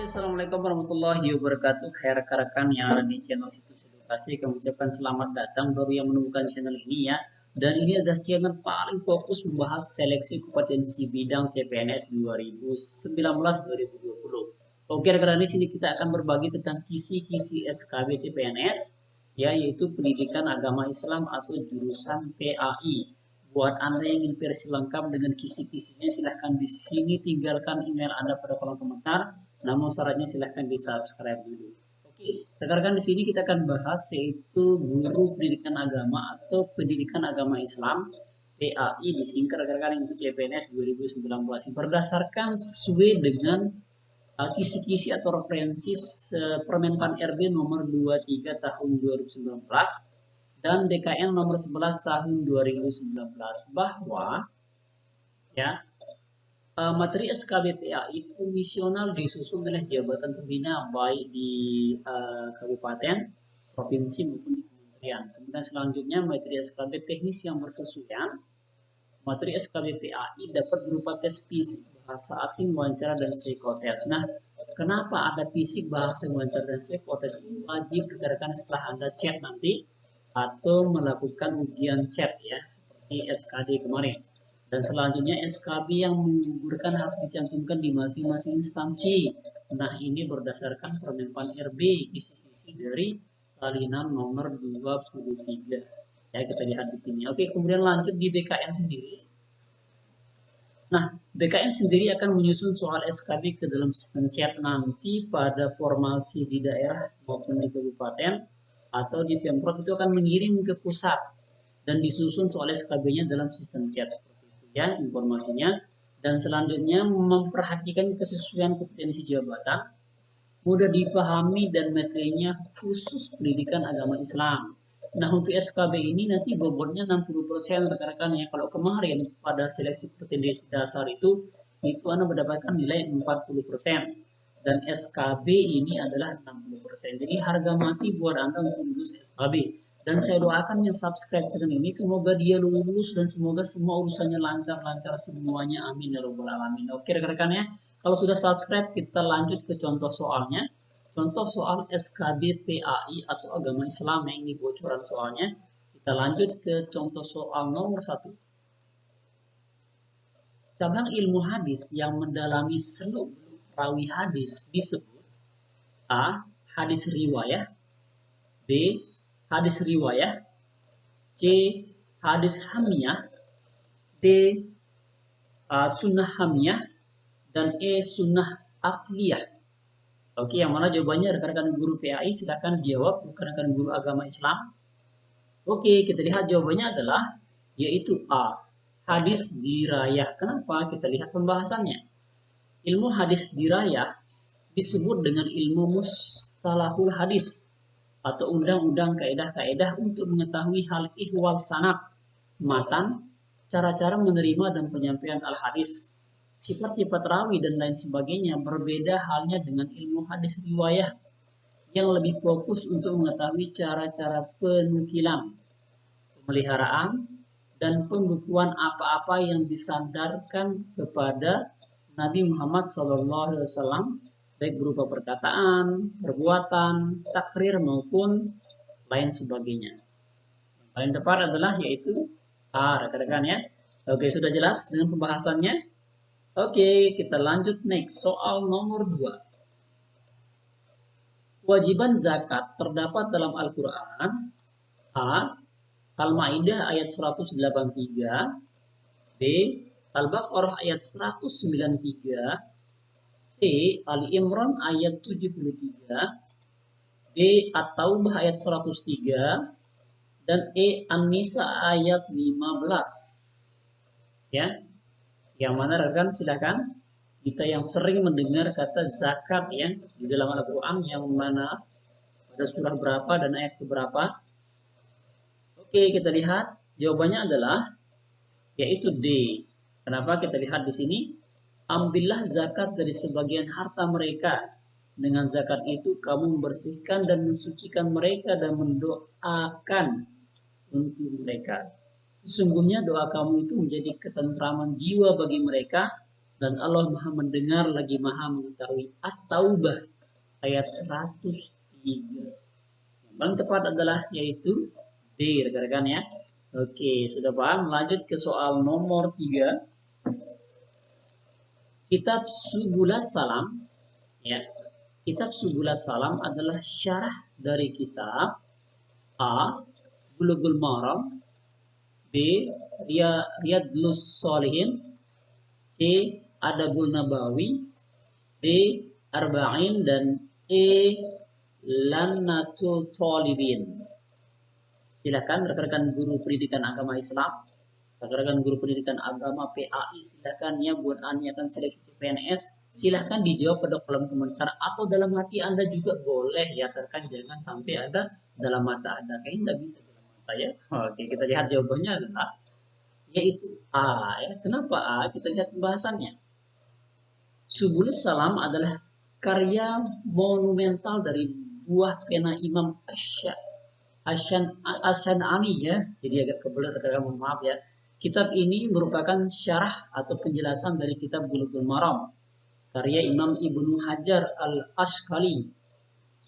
Assalamualaikum warahmatullahi wabarakatuh. Hai rekan-rekan yang ada di channel Situs Edukasi, kami ucapkan selamat datang baru yang menemukan channel ini ya. Dan ini adalah channel paling fokus membahas seleksi kompetensi bidang CPNS 2019-2020. Oke rekan-rekan, di sini kita akan berbagi tentang kisi-kisi SKB CPNS, ya, yaitu pendidikan agama Islam atau jurusan PAI. Buat Anda yang ingin versi lengkap dengan kisi-kisinya, silahkan di sini tinggalkan email Anda pada kolom komentar. Namun syaratnya silahkan di subscribe dulu. Oke, rekan-rekan, di sini kita akan bahas yaitu guru pendidikan agama atau pendidikan agama Islam PAI, disingkat rekan-rekan yang untuk CPNS 2019 berdasarkan sesuai dengan kisi-kisi atau referensi Permenpan RB nomor 23 tahun 2019 dan DKN nomor 11 tahun 2019 bahwa ya materi SKB PAI komisional disusun oleh jabatan pembina baik di kabupaten, provinsi maupun di kementerian. Kemudian selanjutnya materi SKB teknis yang bersesuaian. Materi SKB PAI dapat berupa tes fisik, bahasa asing, wawancara, dan psikotes. Nah, kenapa ada fisik, bahasa, wawancara, dan psikotes? Ini wajib rekan-rekan setelah Anda chat nanti atau melakukan ujian chat ya, seperti SKD kemarin. Dan selanjutnya SKB yang menggugurkan harus dicantumkan di masing-masing instansi. Nah, ini berdasarkan Permenpan RB kisi-kisi dari salinan nomor 23. Ya, kita lihat di sini. Oke, kemudian lanjut di BKN sendiri. Nah, BKN sendiri akan menyusun soal SKB ke dalam sistem chat nanti pada formasi di daerah maupun di kabupaten atau di Pemprov itu akan mengirim ke pusat dan disusun soal SKB-nya dalam sistem chat seperti itu ya informasinya. Dan selanjutnya memperhatikan kesesuaian kompetensi jabatan, mudah dipahami dan materinya khusus pendidikan agama Islam. Nah, untuk SKB ini nanti bobotnya 60% rekan-rekan ya. Kalau kemarin pada seleksi kompetensi dasar itu Anda mendapatkan nilai 40%. Dan SKB ini adalah 60%. Jadi harga mati buat Anda untuk lulus SKB. Dan saya doakan yang subscribe channel ini, semoga dia lulus dan semoga semua urusannya lancar-lancar semuanya. Amin ya robbal alamin. Oke rekan-rekan ya. Kalau sudah subscribe, kita lanjut ke contoh soalnya. Contoh soal SKB PAI atau agama Islam, yang ini bocoran soalnya. Kita lanjut ke contoh soal nomor 1. Cabang ilmu hadis yang mendalami seluk rawi hadis disebut A. Hadis riwayah, B. Hadis riwayah, C. Hadis hamiyah, D. Sunnah hamiyah, dan E. Sunnah akliyah. Oke, yang mana jawabannya rekan-rekan guru PAI? Silahkan jawab, rekan-rekan guru agama Islam. Oke, kita lihat jawabannya adalah yaitu A. Hadis dirayah. Kenapa? Kita lihat pembahasannya. Ilmu hadis dirayah disebut dengan ilmu mustalahul hadis atau undang-undang kaedah-kaedah untuk mengetahui hal ihwal sanad, matan, cara-cara menerima dan penyampaian al-hadis, sifat-sifat rawi dan lain sebagainya. Berbeda halnya dengan ilmu hadis riwayah yang lebih fokus untuk mengetahui cara-cara penukilan, pemeliharaan, dan pembukuan apa-apa yang disandarkan kepada Nabi Muhammad SAW, baik berupa perkataan, perbuatan, takrir maupun lain sebagainya. Yang paling tepat adalah yaitu A, rekan-rekan ya. Oke, sudah jelas dengan pembahasannya? Oke, kita lanjut next. Soal nomor 2. Kewajiban zakat terdapat dalam Al-Quran. A. Al-Ma'idah ayat 183. B. Al-Baqarah ayat 193. C. Ali Imran ayat 73. D. At-Taubah ayat 103. Dan E. An-Nisa ayat 15. Ya. Yang mana rekan silakan. Kita yang sering mendengar kata zakat ya di dalam Al-Quran, yang mana pada surah berapa dan ayat berapa. Oke, kita lihat jawabannya adalah yaitu D. Kenapa? Kita lihat di sini. Ambillah zakat dari sebagian harta mereka. Dengan zakat itu kamu membersihkan dan mensucikan mereka dan mendoakan untuk mereka. Sesungguhnya doa kamu itu menjadi ketentraman jiwa bagi mereka dan Allah Maha mendengar lagi Maha mengetahui. At-Taubah ayat 103. Yang paling tepat adalah yaitu D, rekan-rekan ya. Oke, sudah paham? Lanjut ke soal nomor 3. Kitab Subulas Salam ya. Kitab Subulas Salam adalah syarah dari kitab A. Bulughul Maram, B. Riyadlus Shalihin, C. Adabul Nabawi, D. Arba'in, dan E. Lannatul Talibin. Silakan rekan-rekan guru pendidikan agama Islam, rekan-rekan guru pendidikan agama PAI, silakan ya buat akan seleksi PNS, silahkan dijawab pada kolom komentar atau dalam hati Anda juga boleh ya, asalkan jangan sampai ada dalam mata Anda. Kayaknya nggak bisa dalam mata ya. Oke, kita lihat jawabannya adalah yaitu A ya. Kenapa A? Kita lihat pembahasannya. Subulus Salam adalah karya monumental dari buah pena Imam Asy-Syan'ani ya. Jadi agak kebelet, mohon maaf ya. Kitab ini merupakan syarah atau penjelasan dari kitab Bulughul Maram karya Imam Ibnu Hajar Al-Asqalani.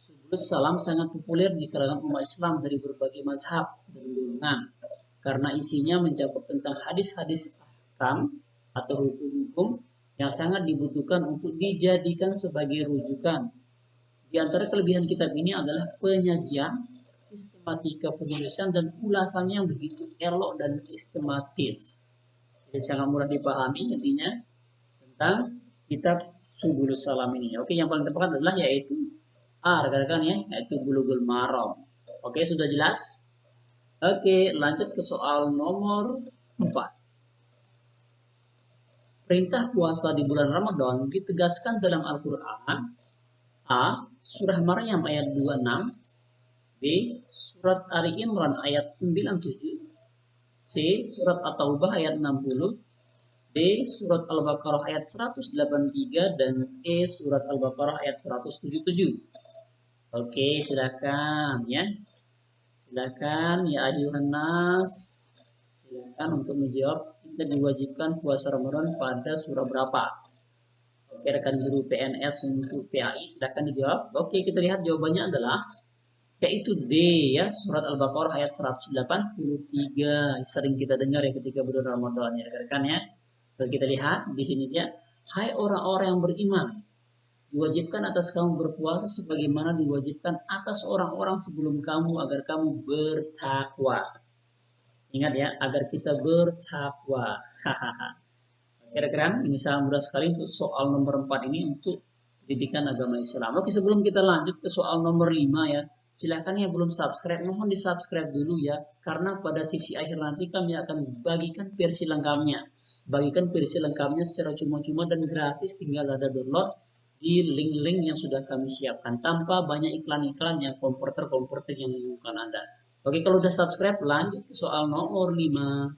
Subulus Salam sangat populer di kalangan umat Islam dari berbagai mazhab dan golongan karena isinya mencakup tentang hadis-hadis ahkam atau hukum-hukum yang sangat dibutuhkan untuk dijadikan sebagai rujukan. Di antara kelebihan kitab ini adalah penyajian, sistematika penulisan, dan ulasannya yang begitu elok dan sistematis. Jadi sangat mudah dipahami intinya tentang kitab Subulus Salam ini. Oke, yang paling tepat adalah yaitu A, rekan-rekan ya, yaitu Bulughul Maram. Oke, sudah jelas? Oke, lanjut ke soal nomor 4. Perintah puasa di bulan Ramadan ditegaskan dalam Al-Quran. A. Surah Maryam ayat 26. B. Surat Ali Imran ayat 97. C. Surat At-Taubah ayat 60. D. Surat Al-Baqarah ayat 183. Dan E. Surat Al-Baqarah ayat 177. Oke, silakan ya. Silakan ya ayuhan nas. Silakan untuk menjawab, kita diwajibkan puasa Ramadan pada surah berapa? Oke, rekan guru PNS untuk PAI silakan dijawab. Oke, kita lihat jawabannya adalah yaitu D ya, surat Al-Baqarah ayat 183. Sering kita dengar ya ketika bulan Ramadan ya rekan ya. Lalu kita lihat di sini dia, hai orang-orang yang beriman, diwajibkan atas kamu berpuasa sebagaimana diwajibkan atas orang-orang sebelum kamu agar kamu bertakwa. Ingat ya, agar kita bertakwa. Kira-kira ini sangat mudah sekali untuk soal nomor 4 ini untuk pendidikan agama Islam. Oke, sebelum kita lanjut ke soal nomor 5 ya, silahkan yang belum subscribe, mohon di subscribe dulu ya, karena pada sisi akhir nanti kami akan bagikan versi lengkapnya. Bagikan versi lengkapnya secara cuma-cuma dan gratis, tinggal ada download di link-link yang sudah kami siapkan tanpa banyak iklan-iklan yang komputer yang membingungkan Anda. Oke, kalau sudah subscribe, lanjut ke soal nomor 5.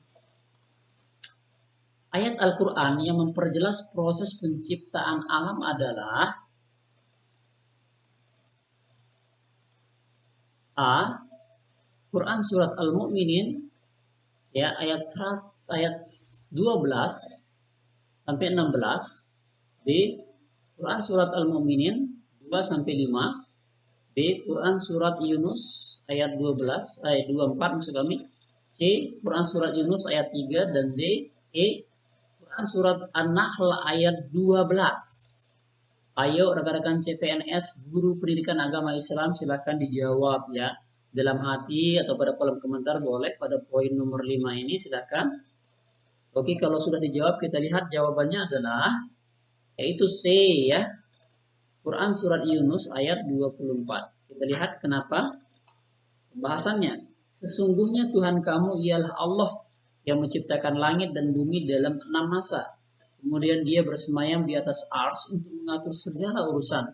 Ayat Al-Quran yang memperjelas proses penciptaan alam adalah A. Quran surat Al-Mu'minin ya, ayat 12 sampai 16. B. Quran surat Al-Mu'minin 2 sampai 5. B. Quran surat Yunus ayat 12 ayat 24 maksud kami. C. Quran surat Yunus ayat 3 dan D. E. Quran surat An-Nahl ayat 12. Ayo rekan-rekan CPNS guru pendidikan agama Islam silahkan dijawab ya. Dalam hati atau pada kolom komentar boleh pada poin nomor 5 ini silahkan. Oke, kalau sudah dijawab kita lihat jawabannya adalah yaitu C ya. Quran surat Yunus ayat 24. Kita lihat kenapa. Pembahasannya. Sesungguhnya Tuhan kamu ialah Allah yang menciptakan langit dan bumi dalam 6 masa. Kemudian dia bersemayam di atas ars untuk mengatur segala urusan.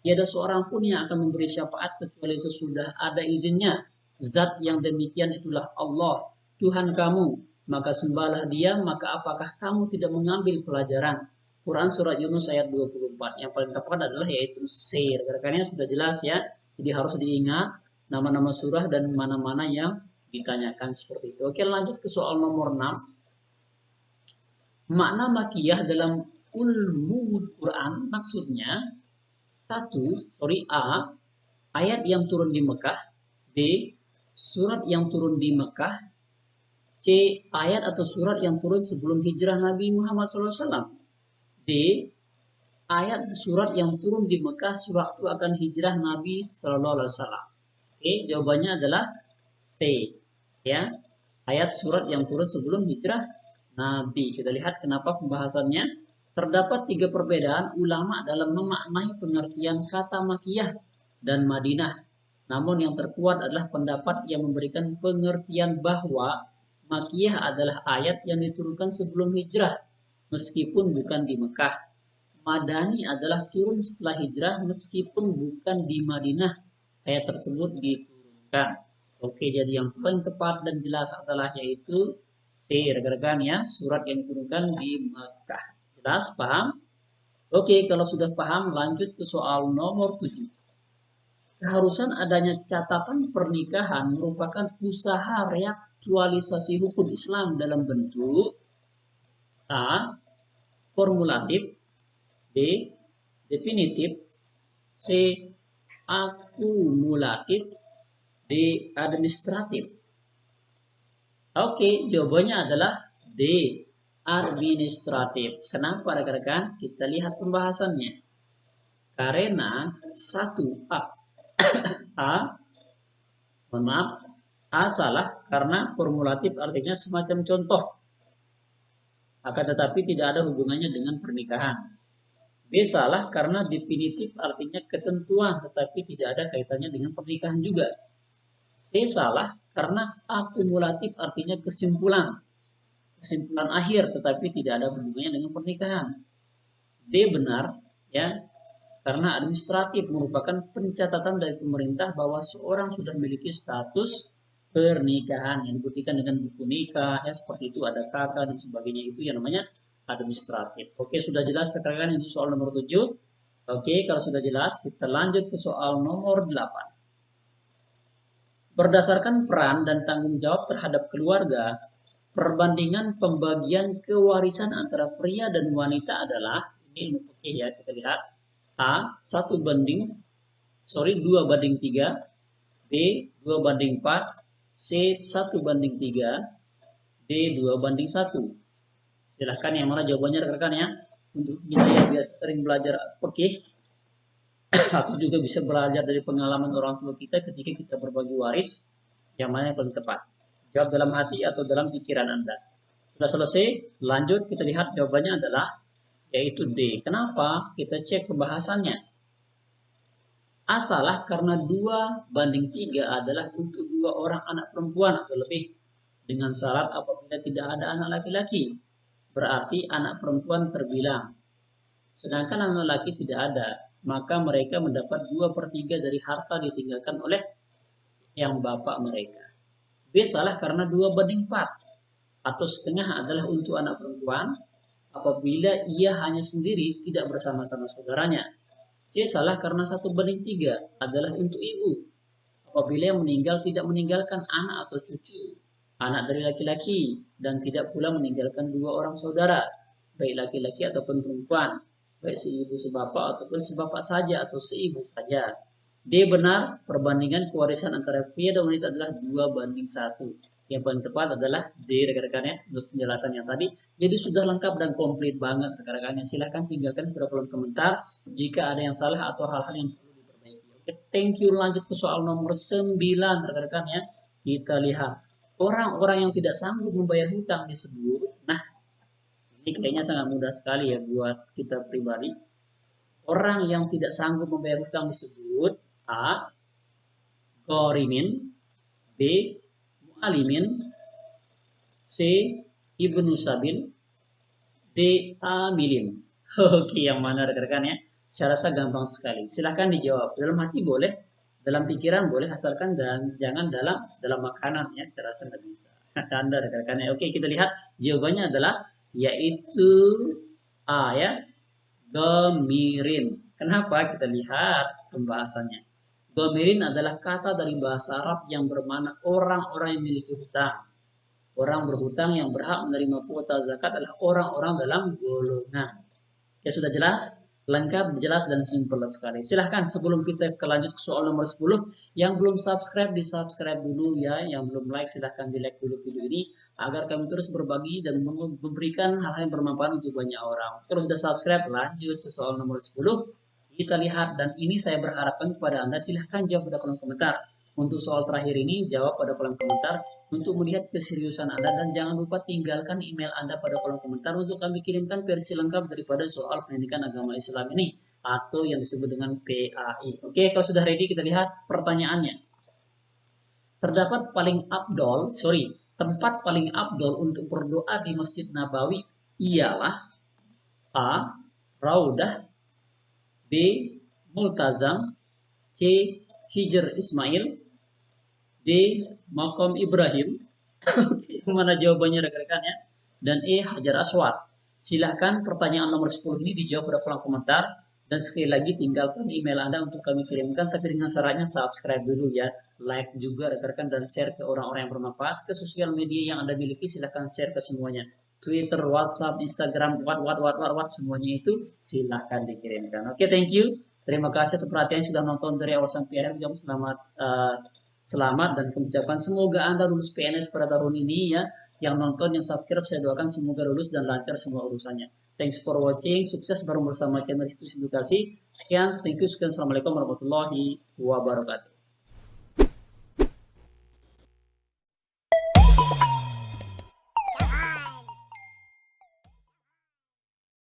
Tiada seorang pun yang akan memberi syafaat kecuali sesudah ada izinnya. Zat yang demikian itulah Allah, Tuhan kamu. Maka sembahlah dia, maka apakah kamu tidak mengambil pelajaran? Quran surat Yunus ayat 24. Yang paling tepat adalah yaitu C. Rekan-rekannya sudah jelas ya. Jadi harus diingat nama-nama surah dan mana-mana yang ditanyakan seperti itu. Oke, lanjut ke soal nomor 6. Makna makiyah dalam ulumul Quran maksudnya A, ayat yang turun di Mekah, B, surat yang turun di Mekah, C, ayat atau surat yang turun sebelum hijrah Nabi Muhammad SAW, D, ayat surat yang turun di Mekah sewaktu akan hijrah Nabi SAW. Oke, jawabannya adalah C, ya, ayat surat yang turun sebelum hijrah Nabi. Kita lihat kenapa pembahasannya. Terdapat 3 perbedaan ulama dalam memaknai pengertian kata Makkiyah dan Madinah. Namun yang terkuat adalah pendapat yang memberikan pengertian bahwa Makkiyah adalah ayat yang diturunkan sebelum hijrah, meskipun bukan di Mekah. Madani adalah turun setelah hijrah, meskipun bukan di Madinah. Ayat tersebut diturunkan. Oke, jadi yang paling tepat dan jelas adalah yaitu C, rekan-rekan ya, surat yang diturunkan di Mekah. Jelas, paham? Oke, kalau sudah paham, lanjut ke soal nomor 7. Keharusan adanya catatan pernikahan merupakan usaha reaktualisasi hukum Islam dalam bentuk A, formulatif, B, definitif, C, akumulatif, D, administratif. Oke, jawabannya adalah D, administratif. Kenapa rekan-rekan? Kita lihat pembahasannya. Karena A salah karena formulatif artinya semacam contoh. Akan tetapi tidak ada hubungannya dengan pernikahan. B salah karena definitif artinya ketentuan tetapi tidak ada kaitannya dengan pernikahan juga. C salah karena akumulatif artinya kesimpulan akhir tetapi tidak ada hubungannya dengan pernikahan. D benar ya, karena administratif merupakan pencatatan dari pemerintah bahwa seorang sudah memiliki status pernikahan yang dibuktikan dengan buku nikah ya, seperti itu, ada kakak dan sebagainya, itu yang namanya administratif. Oke, sudah jelas rekan-rekan, itu soal nomor 7. Oke, kalau sudah jelas kita lanjut ke soal nomor 8. Berdasarkan peran dan tanggung jawab terhadap keluarga, perbandingan pembagian kewarisan antara pria dan wanita adalah, ini oke ya, kita lihat. A, 2 banding 3, B, 2 banding 4, C, 1 banding 3, D, 2 banding 1. Silahkan yang mana jawabannya rekan-rekan ya. Untuk kita yang biasa sering belajar fikih atau juga bisa belajar dari pengalaman orang tua kita ketika kita berbagi waris, yang mana yang paling tepat? Jawab dalam hati atau dalam pikiran Anda. Sudah selesai? Lanjut, kita lihat jawabannya adalah yaitu D. Kenapa? Kita cek pembahasannya. A salah karena 2 banding 3 adalah untuk 2 orang anak perempuan atau lebih, dengan syarat apabila tidak ada anak laki-laki. Berarti anak perempuan terbilang. Sedangkan anak laki tidak ada, maka mereka mendapat 2/3 dari harta ditinggalkan oleh yang bapak mereka. B salah karena 2 banding 4 atau setengah adalah untuk anak perempuan apabila ia hanya sendiri tidak bersama-sama saudaranya. C salah karena 1 banding 3 adalah untuk ibu apabila yang meninggal tidak meninggalkan anak atau cucu, anak dari laki-laki, dan tidak pula meninggalkan 2 orang saudara, baik laki-laki ataupun perempuan, baik seibu sebapak ataupun sebapak saja atau seibu saja. D benar, perbandingan kewarisan antara pria dan wanita adalah 2 banding 1. Yang paling tepat adalah D, rekan-rekan ya, untuk penjelasan yang tadi. Jadi sudah lengkap dan komplit banget rekan-rekan. Silahkan tinggalkan pada kolom komentar jika ada yang salah atau hal-hal yang perlu diperbaiki. Oke, thank you. Lanjut ke soal nomor 9 rekan-rekan ya. Kita lihat. Orang-orang yang tidak sanggup membayar hutang disebut. Nah, ini kayaknya sangat mudah sekali ya buat kita pribadi. Orang yang tidak sanggup membayar hutang disebut A, ghorimin, B, mu'alimin, C, ibnu sabil, D, amilin. Oke, yang mana rekan-rekan ya? Saya rasa gampang sekali. Silahkan dijawab. Dalam hati boleh, dalam pikiran boleh, asalkan dan jangan dalam makanan ya. Saya rasa nggak bisa. Canda rekan-rekan ya. Oke, kita lihat jawabannya adalah yaitu A ya, dhamirin. Kenapa? Kita lihat pembahasannya. Dhamirin adalah kata dari bahasa Arab yang bermakna orang-orang yang memiliki hutang. Orang berhutang yang berhak menerima kuota zakat adalah orang-orang dalam golongan. Ya sudah jelas? Lengkap, jelas, dan simpel sekali. Silahkan sebelum kita lanjut ke soal nomor 10, yang belum subscribe, di-subscribe dulu ya. Yang belum like, silahkan di-like dulu video ini, agar kami terus berbagi dan memberikan hal-hal yang bermanfaat untuk banyak orang. Kalau sudah subscribe, lanjut ke soal nomor 10. Kita lihat, dan ini saya berharapkan kepada Anda, silahkan jawab pada kolom komentar. Untuk soal terakhir ini, jawab pada kolom komentar untuk melihat keseriusan Anda, dan jangan lupa tinggalkan email Anda pada kolom komentar untuk kami kirimkan versi lengkap daripada soal pendidikan agama Islam ini atau yang disebut dengan PAI. Oke, kalau sudah ready kita lihat pertanyaannya. Tempat paling afdol untuk berdoa di Masjid Nabawi ialah A. Raudah, B. Multazam, C. Hijr Ismail, D. Maqam Ibrahim. Mana jawabannya rekan-rekan ya? Dan E. Hajar Aswad. Silahkan pertanyaan nomor 10 ini dijawab pada kolom komentar. Dan sekali lagi tinggalkan email Anda untuk kami kirimkan. Tapi dengan syaratnya subscribe dulu ya. Like juga rekan-rekan dan share ke orang-orang yang bermanfaat. Ke sosial media yang Anda miliki silahkan share ke semuanya. Twitter, WhatsApp, Instagram, what semuanya itu silahkan dikirimkan. Oke, thank you. Terima kasih atas perhatian sudah nonton dari awal sampai akhir. Selamat dan ucapkan semoga Anda lulus PNS pada tahun ini ya. Yang nonton, yang subscribe, saya doakan semoga lulus dan lancar semua urusannya. Thanks for watching. Sukses bareng bersama channel Institusi Edukasi. Sekian, thank you. Sekian, assalamualaikum warahmatullahi wabarakatuh.